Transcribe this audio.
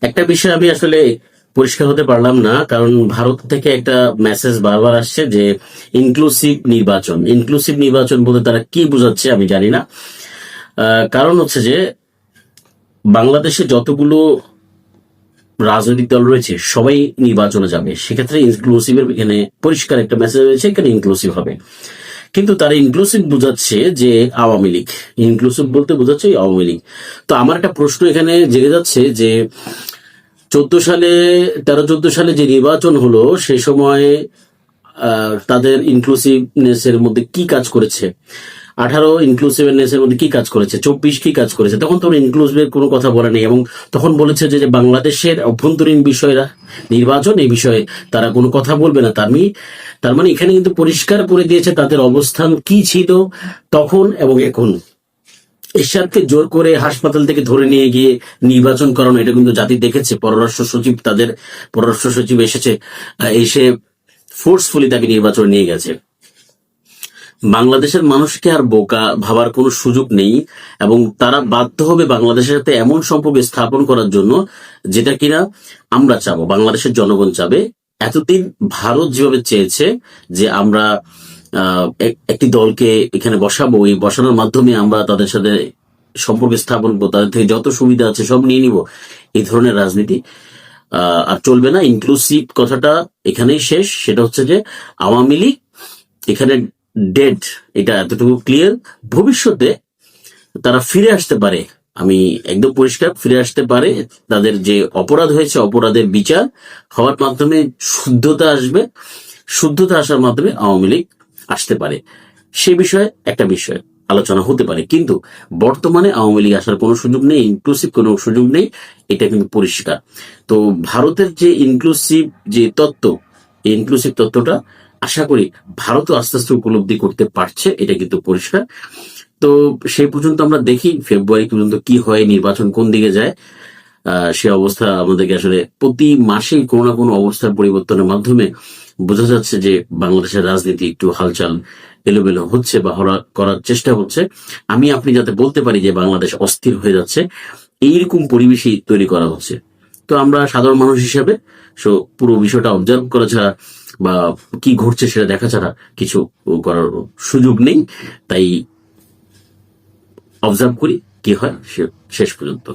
একটা বিষয় আমি আসলে পরিষ্কার হতে পারলাম না, কারণ ভারত থেকে একটা মেসেজ বারবার আসছে যে ইনক্লুসিভ নির্বাচন বলতে তারা কি বোঝাচ্ছে আমি জানি না। কারণ হচ্ছে যে বাংলাদেশে যতগুলো রাজনৈতিক দল রয়েছে সবাই নির্বাচনে যাবে, সেক্ষেত্রে ইনক্লুসিভের এখানে পরিষ্কার একটা মেসেজ রয়েছে, এখানে ইনক্লুসিভ হবে। কিন্তু তারা ইনক্লুসিভ বোঝাচ্ছে যে আওয়ামী লীগ, ইনক্লুসিভ বলতে বোঝাচ্ছে আওয়ামী লীগ। তো আমার একটা প্রশ্ন এখানে জেগে যাচ্ছে যে 13-14 সালে যে নির্বাচন হলো সেই সময় তাদের ইনক্লুসিভনেস এর মধ্যে কি কাজ করেছে, 18 ইনক্লুসিভনেস এর মধ্যে কি কাজ করেছে, 24 কি কাজ করেছে, তখন তো ইনক্লুসিভের কোনো কথা বলে নেই। এবং তখন বলেছে যে বাংলাদেশের অভ্যন্তরীণ বিষয়রা নির্বাচন, এই বিষয়ে তারা কোনো কথা বলবে না। তার মানে এখানে কিন্তু পরিষ্কার করে দিয়েছে তাদের অবস্থান কি ছিল তখন এবং এখন। এরশাদকে জোর করে হাসপাতাল থেকে ধরে নিয়ে গিয়ে নির্বাচন করানো, এটা কিন্তু জাতি দেখেছে। তাদের পররাষ্ট্র সচিব এসে ফোর্সফুলি তাকে নির্বাচনে নিয়ে গেছে। বাংলাদেশের মানুষকে আর বোকা ভাবার কোনো সুযোগ নেই, এবং তারা বাধ্য হবে বাংলাদেশের সাথে এমন সম্পর্ক স্থাপন করার জন্য যেটা কিনা আমরা চাবো, বাংলাদেশের জনগণ চাবে। এতদিন ভারত যেভাবে চেয়েছে যে আমরা একটি দলকে এখানে বসাবো, এই বসানোর মাধ্যমে আমরা তাদের সাথে সম্পর্ক স্থাপন করবো, তাদের থেকে যত সুবিধা আছে সব নিয়ে নিব, এই ধরনের রাজনীতি আর চলবে না। ইনক্লুসিভ কথাটা এখানেই শেষ। সেটা হচ্ছে যে আওয়ামী লীগ এখানে ডেড, এটা এতটুকু ক্লিয়ার। ভবিষ্যতে তারা ফিরে আসতে পারে, আমি একদম পরিষ্কার, ফিরে আসতে পারে। তাদের যে অপরাধ হয়েছে অপরাধের বিচার হওয়ার মাধ্যমে শুদ্ধতা আসবে, শুদ্ধতা আসার মাধ্যমে আওয়ামী লীগ আসতে পারে। সে বিষয়ে একটা বিষয় আলোচনা হতে পারে, কিন্তু বর্তমানে আওয়ামী লীগ আসার কোনো সুযোগ নেই, ইনক্লুসিভ কোনো সুযোগ নেই, এটা কিন্তু পরিষ্কার। তো ভারতের যে ইনক্লুসিভ তত্ত্বটা আশা করি ভারতও আস্তে আস্তে উপলব্ধি করতে পারছে, এটা কিন্তু পরিষ্কার। তো সেই পর্যন্ত আমরা দেখি ফেব্রুয়ারি পর্যন্ত কি হয়, নির্বাচন কোন দিকে যায়। সে অবস্থা আমাদেরকে আসলে প্রতি মাসেই কোনো না কোনো অবস্থার পরিবর্তনের মাধ্যমে বোঝা যাচ্ছে যে বাংলাদেশের রাজনীতি একটু হালচাল এলোমেলো হচ্ছে বা করার চেষ্টা হচ্ছে। আপনি যাতে বলতে পারি যে বাংলাদেশ অস্থির হয়ে যাচ্ছে, এইরকম পরিবেশই তৈরি করা হচ্ছে। তো আমরা সাধারণ মানুষ হিসেবে পুরো বিষয়টা অবজার্ভ করা ছাড়া বা কি ঘটছে সেটা দেখা ছাড়া কিছু করার সুযোগ নেই। তাই অবজার্ভ করি কি হয় শেষ পর্যন্ত।